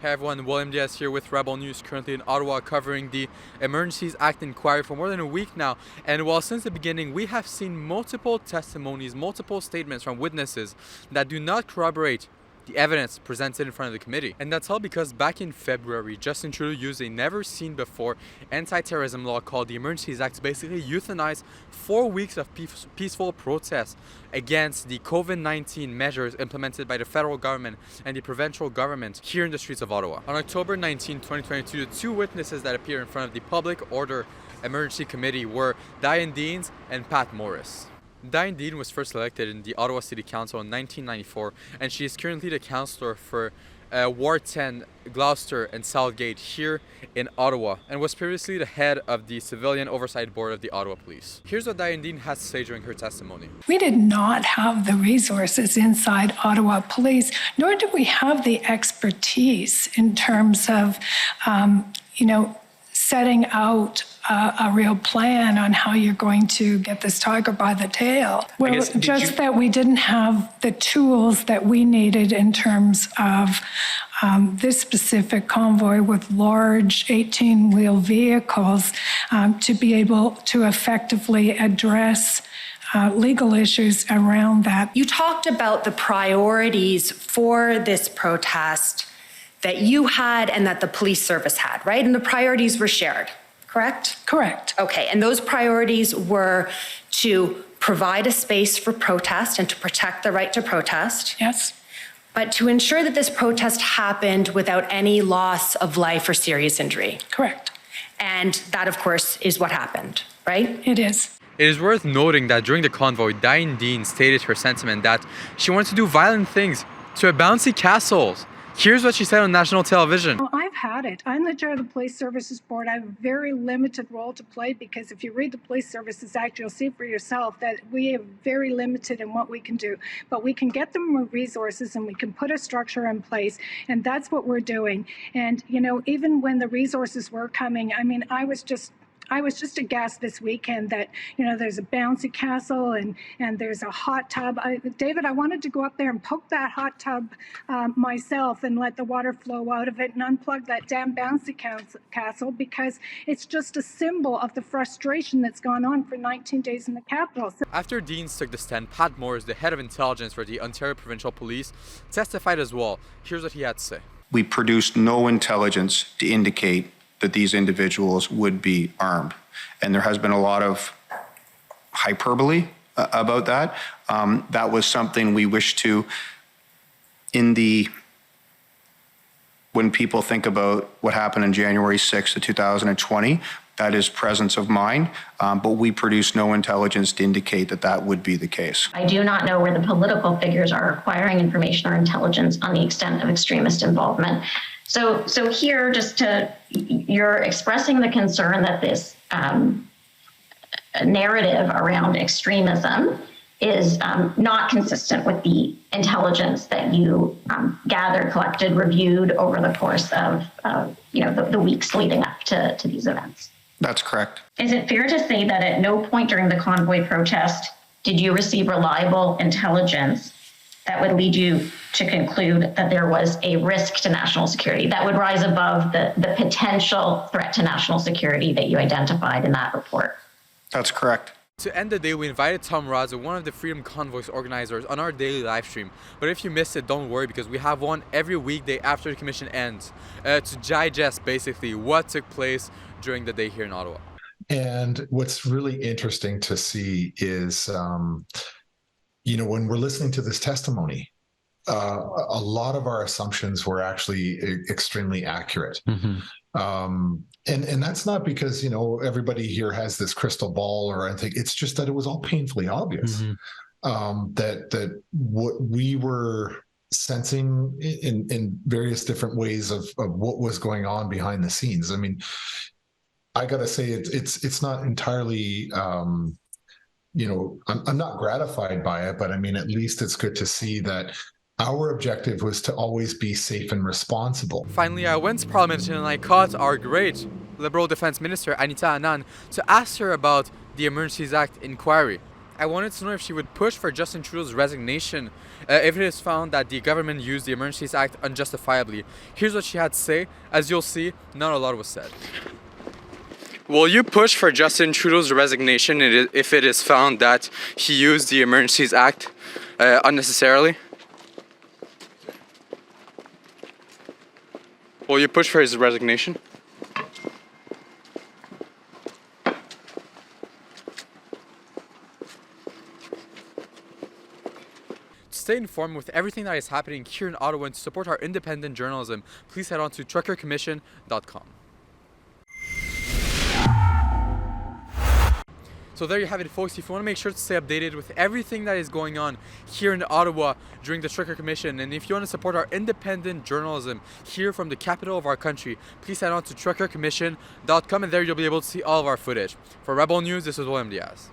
Hey everyone, William Diaz here with Rebel News, currently in Ottawa covering the Emergencies Act Inquiry for more than a week now. And while since the beginning we have seen multiple testimonies, multiple statements from witnesses that do not corroborate the evidence presented in front of the committee. And that's all because back in February, Justin Trudeau used a never-seen-before anti-terrorism law called the Emergencies Act to basically euthanize 4 weeks of peaceful protests against the COVID-19 measures implemented by the federal government and the provincial government here in the streets of Ottawa. On October 19, 2022, the two witnesses that appeared in front of the Public Order Emergency Committee were Dian Dean and Pat Morris. Dian Dean was first elected in the Ottawa City Council in 1994, and she is currently the councillor for Ward 10, Gloucester and Southgate here in Ottawa, and was previously the head of the Civilian Oversight Board of the Ottawa Police. Here's what Dian Dean has to say during her testimony. We did not have the resources inside Ottawa Police, nor did we have the expertise in terms of, setting out a real plan on how you're going to get this tiger by the tail. Well, just that we didn't have the tools that we needed in terms of this specific convoy with large 18-wheel vehicles to be able to effectively address legal issues around that. You talked about the priorities for this protest that you had and that the police service had, right? And the priorities were shared, correct? Correct. Okay, and those priorities were to provide a space for protest and to protect the right to protest. Yes. But to ensure that this protest happened without any loss of life or serious injury. Correct. And that, of course, is what happened, right? It is. It is worth noting that during the convoy, Dian Dean stated her sentiment that she wanted to do violent things to a bouncy castles. Here's what she said on national television. Well, I've had it. I'm the chair of the Police Services Board. I have a very limited role to play because if you read the Police Services Act, you'll see for yourself that we are very limited in what we can do. But we can get them resources and we can put a structure in place, and that's what we're doing. And, even when the resources were coming, I was just aghast this weekend that, there's a bouncy castle and there's a hot tub. David, I wanted to go up there and poke that hot tub myself and let the water flow out of it and unplug that damn bouncy castle because it's just a symbol of the frustration that's gone on for 19 days in the capital. After Deans took the stand, Pat Morris, the head of intelligence for the Ontario Provincial Police, testified as well. Here's what he had to say. We produced no intelligence to indicate that these individuals would be armed. And there has been a lot of hyperbole about that. That was something we wish to, when people think about what happened on January 6th of 2020, that is presence of mind, but we produced no intelligence to indicate that that would be the case. I do not know where the political figures are acquiring information or intelligence on the extent of extremist involvement. So here, you're expressing the concern that this narrative around extremism is not consistent with the intelligence that you gathered, collected, reviewed over the course of the weeks leading up to these events. That's correct. Is it fair to say that at no point during the convoy protest did you receive reliable intelligence that would lead you to conclude that there was a risk to national security that would rise above the potential threat to national security that you identified in that report? That's correct. To end the day, we invited Tom Rosa, one of the Freedom Convoy's organizers, on our daily live stream. But if you missed it, don't worry, because we have one every weekday after the commission ends to digest basically what took place during the day here in Ottawa. And what's really interesting to see is, when we're listening to this testimony, a lot of our assumptions were actually extremely accurate. Mm-hmm. And that's not because, everybody here has this crystal ball or anything. It's just that it was all painfully obvious. Mm-hmm. That what we were sensing in various different ways of what was going on behind the scenes. I got to say, it's not entirely, I'm not gratified by it, but at least it's good to see that our objective was to always be safe and responsible. Finally, I went to Parliament and I caught our great Liberal Defence Minister, Anita Anan, to ask her about the Emergencies Act Inquiry. I wanted to know if she would push for Justin Trudeau's resignation if it is found that the government used the Emergencies Act unjustifiably. Here's what she had to say. As you'll see, not a lot was said. Will you push for Justin Trudeau's resignation if it is found that he used the Emergencies Act unnecessarily? Will you push for his resignation? To stay informed with everything that is happening here in Ottawa and to support our independent journalism, please head on to truckercommission.com. So there you have it, folks. If you want to make sure to stay updated with everything that is going on here in Ottawa during the Trucker Commission, and if you want to support our independent journalism here from the capital of our country, please head on to truckercommission.com, and there you'll be able to see all of our footage. For Rebel News, this is William Diaz.